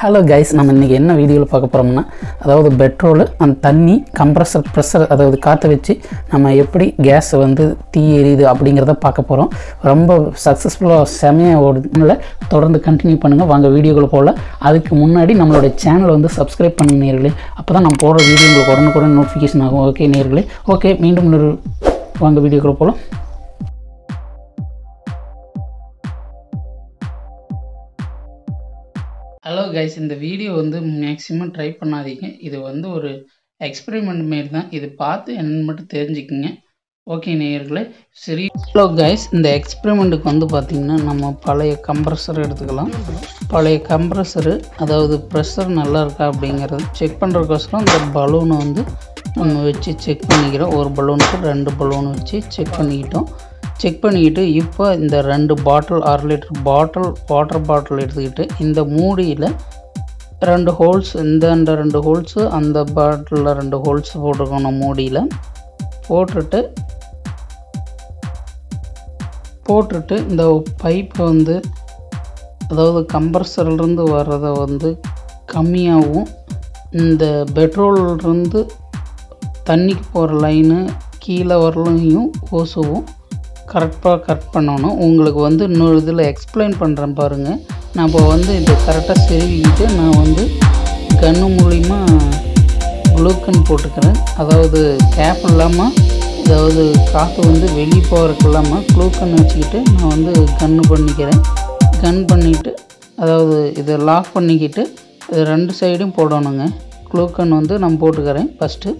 Hello guys, நம்ம இன்றைக்கி என்ன வீடியோவில் பார்க்க போகிறோம்னா, அதாவது பெட்ரோலு அந்த தண்ணி கம்ப்ரஸர் ப்ரெஷர், அதாவது காற்றை வச்சு நம்ம எப்படி கேஸ் வந்து தீ எரியுது அப்படிங்கிறத பார்க்க போகிறோம். ரொம்ப சக்ஸஸ்ஃபுல்லாக செமையாக ஓடுனால தொடர்ந்து கண்டினியூ பண்ணுங்கள். வாங்க வீடியோக்குள்ளே போகலாம். அதுக்கு முன்னாடி நம்மளோட சேனலை வந்து சப்ஸ்கிரைப் பண்ணுங்க நேர்களே. அப்போ தான் நம்ம போடுற வீடியோ உங்களுக்கு உடனுக்குடன் நோட்டிஃபிகேஷன் ஆகும். ஓகே நேர்களே, ஓகே மீண்டும் வாங்க வீடியோக்குள்ளே போகலாம். ஹலோ கைஸ், இந்த வீடியோ வந்து மேக்ஸிமம் ட்ரை பண்ணாதீங்க. இது வந்து ஒரு எக்ஸ்பெரிமெண்ட் மாரி தான். இது பார்த்து என்னென்னு மட்டும் தெரிஞ்சுக்குங்க. ஓகே நேயர்களே, சரி. ஹலோ கைஸ், இந்த எக்ஸ்பெரிமெண்ட்டுக்கு வந்து பார்த்திங்கன்னா நம்ம பழைய கம்ப்ரஸர் எடுத்துக்கலாம். பழைய கம்ப்ரஸரு, அதாவது ப்ரெஷர் நல்லா இருக்கா அப்படிங்கிறது செக் பண்ணுறதுக்கோசரம் இந்த பலூனை வந்து நம்ம வச்சு செக் பண்ணிக்கிறோம். ஒரு பலூனுக்கு 2 பலூன் வச்சு செக் பண்ணிக்கிட்டு இப்போ இந்த 2 பாட்டில் 1/2 லிட்டர் பாட்டில் வாட்டர் பாட்டில் எடுத்துக்கிட்டு இந்த மூடியில் 2 ஹோல்ஸ், இந்த 2 ஹோல்ஸு, அந்த பாட்டிலில் 2 ஹோல்ஸ் போட்டுக்கணும். மூடியில் போட்டுட்டு இந்த பைப்பை வந்து, அதாவது கம்ப்ரஸர்லேருந்து வர்றதை வந்து கம்மியாகவும், இந்த பெட்ரோல்லேருந்து தண்ணிக்கு போகிற லைனு கீழே வரலையும் ஓசுவும் கரெக்டாக கட் பண்ணணும். உங்களுக்கு வந்து இன்னொரு இதில் எக்ஸ்பிளைன் பண்ணுறேன் பாருங்கள். நம்ம வந்து இதை கரெக்டாக செருவிக்கிட்டு நான் வந்து கன்று மூலிமா க்ளூக்கன் போட்டுக்கிறேன். அதாவது கேப் இல்லாமல், அதாவது காற்று வந்து வெளியே போகிறதுக்கு இல்லாமல் க்ளூக்கன் வச்சுக்கிட்டு நான் வந்து கன் பண்ணிவிட்டு அதாவது இதை லாக் பண்ணிக்கிட்டு இது 2 சைடும் போடணுங்க. க்ளூக்கன் வந்து நான் போட்டுக்கிறேன். ஃபஸ்ட்டு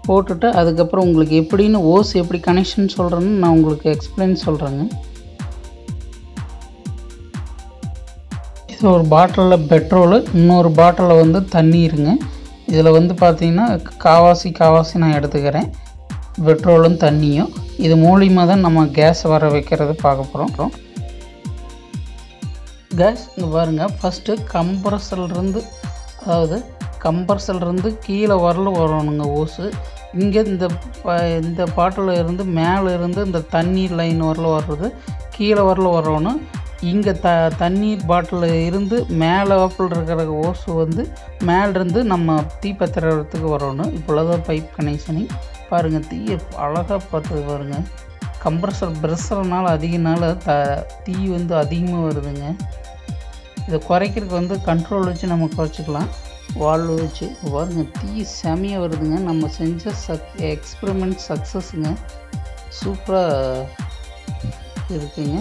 போட்டுட்டு அதுக்கப்புறம் உங்களுக்கு எப்படின்னு ஓஸ் எப்படி கனெக்ஷன் சொல்கிறேன்னு நான் உங்களுக்கு எக்ஸ்பிளைன் சொல்கிறேங்க. இது ஒரு பாட்டிலில் பெட்ரோலு, இன்னொரு பாட்டிலில் வந்து தண்ணி இருங்க. இதில் வந்து பார்த்திங்கன்னா காவாசி நான் எடுத்துக்கிறேன். பெட்ரோலும் தண்ணியும் இது மூலியமாக தான் நம்ம கேஸ் வர வைக்கிறது பார்க்க போகிறோம். கேஸ் இங்கே பாருங்கள், ஃபஸ்ட்டு கம்ப்ரஸர்லேருந்து கீழே வரணுங்க ஓஸு. இங்கே இந்த பாட்டில் இருந்து மேலே இருந்து இந்த தண்ணீர் லைன் வர்றது கீழே வரணும். இங்கே தண்ணீர் பாட்டில் இருந்து மேலே வாப்பில் இருக்கிற ஓஸு வந்து மேலேருந்து நம்ம தீ பத்திரத்துக்கு வரணும். இப்போதான் பைப் கனெக்ஷனிங் பாருங்கள். தீ அழகாக பார்த்தது பாருங்கள். கம்ப்ரஸர் ப்ரெஷர்னால் அதிகனால தீ வந்து அதிகமாக வருதுங்க. இதை குறைக்கிறதுக்கு வந்து கண்ட்ரோல் வச்சு நம்ம குறைச்சிக்கலாம். வால்வு வச்சு பாருங்கள், தீ செமையாக வருதுங்க. நம்ம செஞ்ச எக்ஸ்பெரிமெண்ட் சக்ஸஸுங்க, சூப்பராக இருக்குங்க.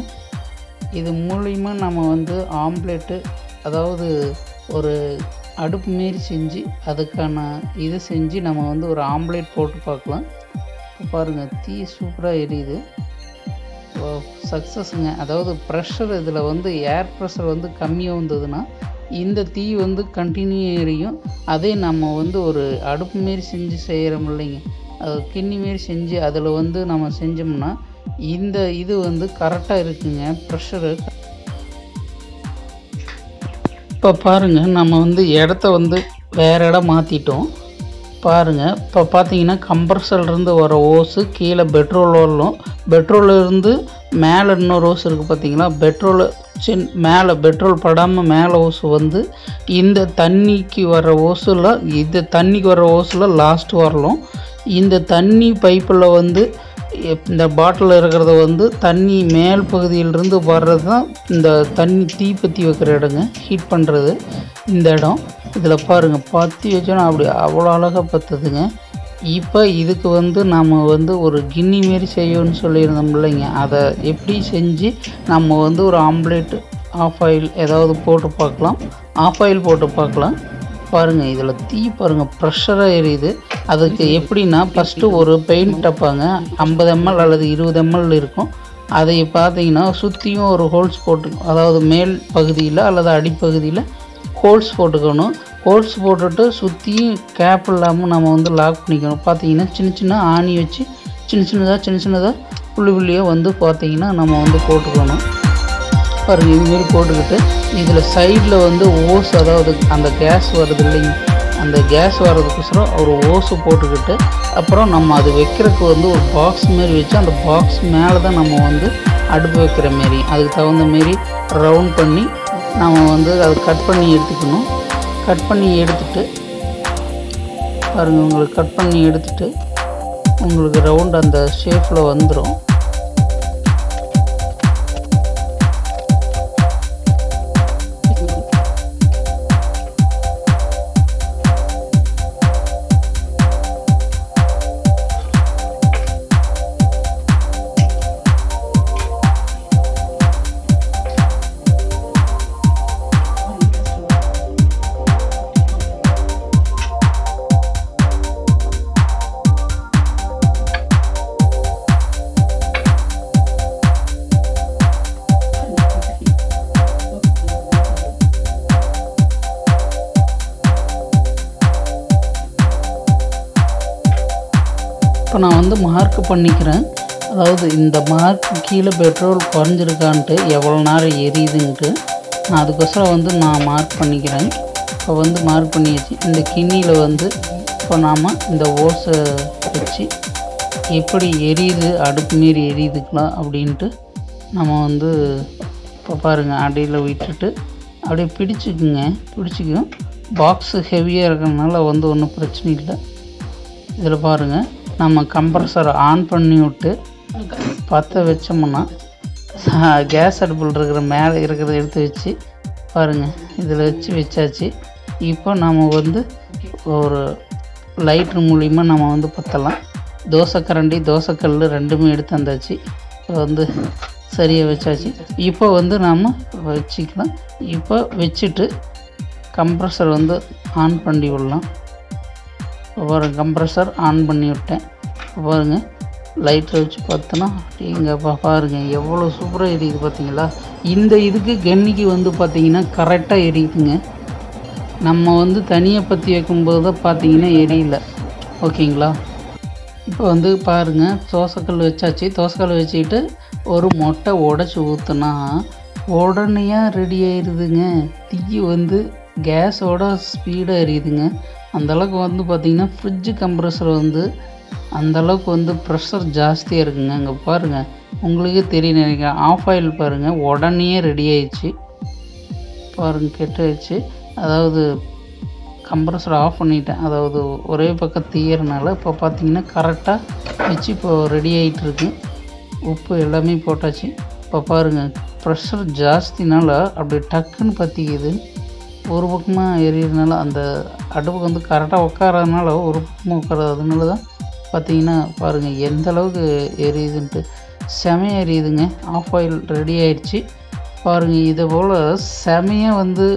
இது மூலிமா நம்ம வந்து ஆம்லேட்டு, அதாவது ஒரு அடுப்பு மாரி செஞ்சு அதுக்கான இது செஞ்சு நம்ம வந்து ஒரு ஆம்லேட் போட்டு பார்க்கலாம். இப்போ பாருங்கள், தீ சூப்பராக எரியுது. சக்ஸஸுங்க. அதாவது ப்ரெஷர் இதில் வந்து ஏர் ப்ரெஷர் வந்து கம்மியாக வந்ததுன்னா இந்த தீ வந்து கண்டினியூ எரியும். அதே நம்ம வந்து ஒரு அடுப்பு மாரி செஞ்சு செய்கிறோம் இல்லைங்க, அது கிண்ணி மாரி செஞ்சு அதில் வந்து நம்ம செஞ்சோம்னா இந்த இது வந்து கரெக்டாக இருக்குங்க ப்ரெஷரு. இப்போ பாருங்கள், நம்ம வந்து இடத்த வந்து வேறு இடம் மாற்றிட்டோம். பாருங்கள், இப்போ பார்த்தீங்கன்னா கம்ப்ரஸர்லேருந்து வர ஓஸு கீழே பெட்ரோல் வரலும், பெட்ரோலிருந்து மேலே இன்னொரு ஓஸ் இருக்குது பார்த்தீங்களா, மேலே பெட்ரோல் படாமல் மேலே ஓசு வந்து இந்த தண்ணிக்கு வர ஓஸில் லாஸ்ட் வரலும். இந்த தண்ணி பைப்பில் வந்து இந்த பாட்டிலில் இருக்கிறத வந்து தண்ணி மேல் பகுதியிலிருந்து வர்றது தான் இந்த தண்ணி தீப்பற்றி வைக்கிற இடங்க, ஹீட் பண்ணுறது இந்த இடம். இதில் பாருங்கள், பற்றி வச்சோன்னா அவ்வளோ அழகாக பற்றுதுங்க. இப்போ இதுக்கு வந்து நம்ம வந்து ஒரு கிண்ணி மாரி செய்யணும்னு சொல்லியிருந்தோம் இல்லைங்க, அதை எப்படி செஞ்சு நம்ம வந்து ஒரு ஆம்லேட் ஆஃப் ஆயில் ஏதாவது போட்டு பார்க்கலாம். பாருங்கள், இதில் தீ பாருங்கள் ப்ரெஷராக எரியுது. அதுக்கு எப்படின்னா ஃபஸ்ட்டு ஒரு பெயிண்ட் டப்பாங்க 50 ml அல்லது 20 ml இருக்கும். அதை பார்த்தீங்கன்னா சுற்றியும் ஒரு ஹோல்ஸ் போட்டு, அதாவது மேல் பகுதியில் அல்லது அடிப்பகுதியில் ஹோல்ஸ் போட்டுக்கணும். ஹோல்ஸ் போட்டுட்டு சுற்றியும் கேப் இல்லாமல் நம்ம வந்து லாக் பண்ணிக்கணும். பார்த்தீங்கன்னா சின்ன ஆணி வச்சு சின்னதாக புள்ளியாக வந்து பார்த்திங்கன்னா நம்ம வந்து போட்டுக்கணும். பாருங்கள், இதுமாரி போட்டுக்கிட்டு இதில் சைடில் வந்து ஓஸ், அதாவது அந்த கேஸ் வருது இல்லைங்க, அந்த கேஸ் வர்றதுக்கோசரம் ஒரு ஓஸு போட்டுக்கிட்டு அப்புறம் நம்ம அது வைக்கிறதுக்கு வந்து ஒரு பாக்ஸ் மாரி வச்சு அந்த பாக்ஸ் மேலே தான் நம்ம வந்து அடுப்பு வைக்கிற மாரி அதுக்கு தகுந்த மாரி ரவுண்ட் பண்ணி நம்ம வந்து அதை கட் பண்ணி எடுத்துக்கணும். கட் பண்ணி எடுத்துட்டு பாருங்கள், உங்களுக்கு கட் பண்ணி எடுத்துட்டு உங்களுக்கு ரவுண்ட் அந்த ஷேப்பில் வந்துடும். இப்போ நான் வந்து மார்க் பண்ணிக்கிறேன். அதாவது இந்த மார்க்கு கீழே பெட்ரோல் குறைஞ்சிருக்கான்ட்டு எவ்வளோ நேரம் எரியுதுன்ட்டு நான் அதுக்கோசரம் வந்து நான் மார்க் பண்ணிக்கிறேன். இப்போ வந்து மார்க் பண்ணியாச்சு. இந்த கிண்ணியில் வந்து இப்போ நாம் இந்த ஓஸை வச்சு எப்படி எரியுது, அடுப்பு மாரி எரியுதுக்கலாம் அப்படின்ட்டு நம்ம வந்து இப்போ பாருங்கள் அடியில் விட்டுட்டு அப்படியே பிடிச்சிக்கும். பாக்ஸு ஹெவியாக இருக்கிறதுனால வந்து ஒன்றும் பிரச்சனை இல்லை. இதில் பாருங்கள், நம்ம கம்ப்ரஸரை ஆன் பண்ணி விட்டு பற்ற வச்சோம்னா கேஸ் அடுப்பில் இருக்கிற மேலே இருக்கிறத எடுத்து வச்சு பாருங்கள், இதில் வச்சாச்சு. இப்போ நம்ம வந்து ஒரு லைட்ரு மூலிமா நம்ம வந்து பற்றலாம். தோசைக்கரண்டி தோசைக்கல் ரெண்டுமே எடுத்து வந்தாச்சு. இப்போ வந்து சரியாக வச்சாச்சு. இப்போ வந்து நாம் வச்சுக்கலாம். இப்போ வச்சுட்டு கம்ப்ரஸர் வந்து ஆன் பண்ணி விடலாம். பாருங்கள், கம்ப்ரஸர் ஆன் பண்ணி விட்டேன். பாருங்கள், லைட்டை வச்சு பார்த்தோன்னா இங்கே பாருங்கள் எவ்வளோ சூப்பராக எரியுது பார்த்தீங்களா. இந்த இதுக்கு கன்னிக்கு வந்து பார்த்திங்கன்னா கரெக்டாக எரியுதுங்க. நம்ம வந்து தனியாக பற்றி வைக்கும்போது தான் பார்த்திங்கன்னா எரியல. ஓகேங்களா. இப்போ வந்து பாருங்கள், தோசைக்கல் வச்சாச்சு. தோசைக்கல் வச்சுக்கிட்டு ஒரு மொட்டை உடச்சி ஊற்றுனா உடனேயாக ரெடி ஆயிடுதுங்க. தீ வந்து கேஸோட ஸ்பீடாக எரியுதுங்க. அந்தளவுக்கு வந்து பார்த்திங்கன்னா ஃப்ரிட்ஜு கம்ப்ரஸர் வந்து அந்தளவுக்கு வந்து ப்ரெஷர் ஜாஸ்தியாக இருக்குங்க. அங்கே பாருங்கள், உங்களுக்கே தெரியும் நினைக்கிறேன். ஆஃப் ஆயில் பாருங்கள், உடனே ரெடி ஆயிடுச்சு. பாருங்கள், கெட்டாயிடுச்சு. அதாவது கம்ப்ரஸர் ஆஃப் பண்ணிட்டேன். அதாவது ஒரே பக்கம் தீயறனால இப்போ பார்த்திங்கன்னா கரெக்டாக வச்சு இப்போ ரெடி ஆகிட்டுருக்கு. உப்பு எல்லாமே போட்டாச்சு. இப்போ பாருங்கள், ப்ரெஷர் ஜாஸ்தினால அப்படியே டக்குன்னு பற்றிக்குது. ஒரு பக்கமாக எரியறதுனால அந்த அடுப்புக்கு வந்து கரெக்டாக உட்காரதுனால ஒரு பக்கமாக உட்காராது. அதனால தான் பார்த்திங்கன்னா பாருங்கள் எந்த அளவுக்கு எரியுதுன்ட்டு. செமையாக எரியுதுங்க. ஆஃப் ஆயில் ரெடி ஆயிடுச்சு. பாருங்கள், இதை போல் செமையாக வந்து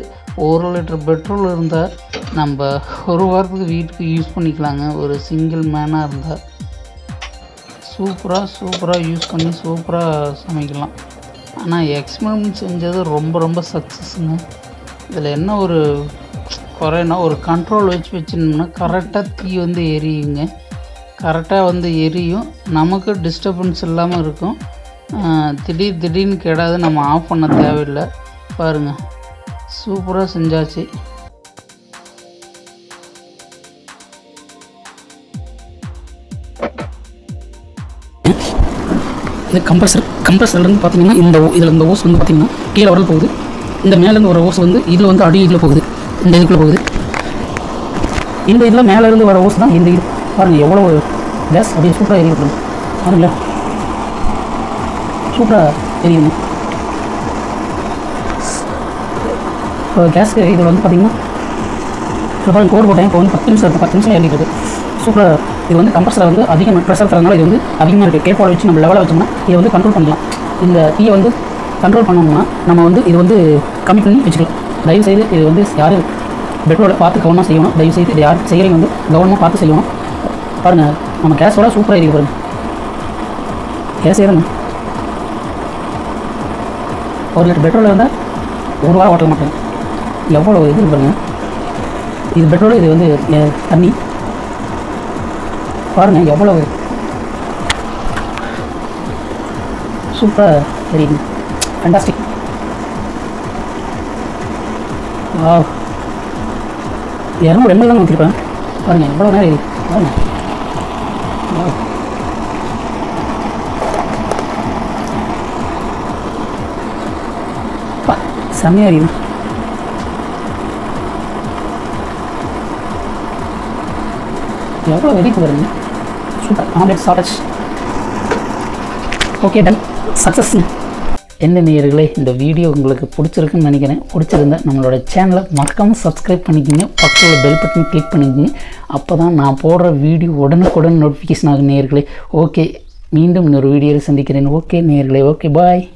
1 லிட்டர் பெட்ரோல் இருந்தால் நம்ம ஒரு வாரத்துக்கு வீட்டுக்கு யூஸ் பண்ணிக்கலாங்க. ஒரு சிங்கிள் மேனாக இருந்தால் சூப்பராக யூஸ் பண்ணி சூப்பராக சமைக்கலாம். ஆனால் எக்ஸ்பெரிமெண்ட் செஞ்சது ரொம்ப சக்ஸஸ்ங்க. இதில் என்ன ஒரு குறைனா, ஒரு கண்ட்ரோல் வச்சுருந்தோம்னா கரெக்டாக தீ வந்து எரியுங்க. கரெக்டாக வந்து எரியும். நமக்கு டிஸ்டர்பன்ஸ் இல்லாமல் இருக்கும். திடீர்னு கெடாது. நம்ம ஆஃப் பண்ண தேவையில்லை. பாருங்கள், சூப்பராக செஞ்சாச்சு. இது கம்ப்ரஸர்லேருந்து பார்த்தீங்கன்னா இதில் இந்த ஓஸ் வந்து பார்த்திங்கன்னா கீழே வரல் போகுது. இந்த மேலேருந்து வர ஓஸ் வந்து இதில் வந்து அடியில் போகுது. இந்த இதுக்குள்ளே போகுது. இந்த இதில் மேலேருந்து வர ஓஸ் தான் இந்த இது. பாருங்கள் எவ்வளோ கேஸ் அப்படியே சூப்பராக எரியுது. பாருங்களா, சூப்பராக எரியுங்க. இப்போ கேஸ்க்கு இதில் வந்து பார்த்திங்கன்னா இப்போ பாருங்கள் கோடு போட்டேன். இப்போ வந்து 10 நிமிஷம் ஏறிடுது. சூப்பராக. இது வந்து கம்ப்ரஸரை வந்து அதிகமாக ப்ரெஷர் தரனால இது வந்து அதிகமாக இருக்குது. கேப்போட வச்சு நம்ம லெவலாக வச்சோம்னா இதை வந்து கண்ட்ரோல் பண்ணலாம். இந்த தீயை வந்து கண்ட்ரோல் பண்ணோம்னா நம்ம வந்து இது வந்து கம்மி பண்ணி வச்சுக்கலாம். தயவுசெய்து இது வந்து யாரும் பெட்ரோலை பார்த்து கவனமாக செய்யணும். தயவுசெய்து இது யார் செய்கிறீங்க வந்து கவனமாக பார்த்து செய்யணும். பாருங்கள், நம்ம கேஸோட சூப்பராக இருக்குது. பாருங்கள், கேஸ் ஏறணும். 1 லிட்டர் பெட்ரோல் இருந்தால் ஒரு வாரம் ஓட்ட மாட்டேன். எவ்வளோ இது பாருங்கள். இது பெட்ரோல், இது வந்து தண்ணி. பாருங்கள் எவ்வளோ சூப்பராக தெரியுது. ஃபேண்டாஸ்டிக். வா, 200 ml தான் ஊற்றிருப்பேன். பாருங்கள் எவ்வளோ நேரம் எரியுது. பாருங்கள், செம்மையாக எரியுது. எவ்வளோ வெடிப்பு வருங்க. சூப்பர் ஆம்லெட் சாட்டச். Okay done, success. என்ன நேயர்களே, இந்த வீடியோ உங்களுக்கு பிடிச்சிருக்குன்னு நினைக்கிறேன். பிடிச்சிருந்தா நம்மளோட சேனலை மறக்காமல் சப்ஸ்கிரைப் பண்ணிக்கோங்க. பக்கத்தில் பெல் பட்டன் கிளிக் பண்ணிக்கோங்க. அப்போ தான் நான் போடுற வீடியோ உடனுக்குடன் நோட்டிஃபிகேஷன் ஆகும் நேயர்களே. ஓகே, மீண்டும் இன்னொரு வீடியோவில் சந்திக்கிறேன். ஓகே நேயர்களே, ஓகே பாய்.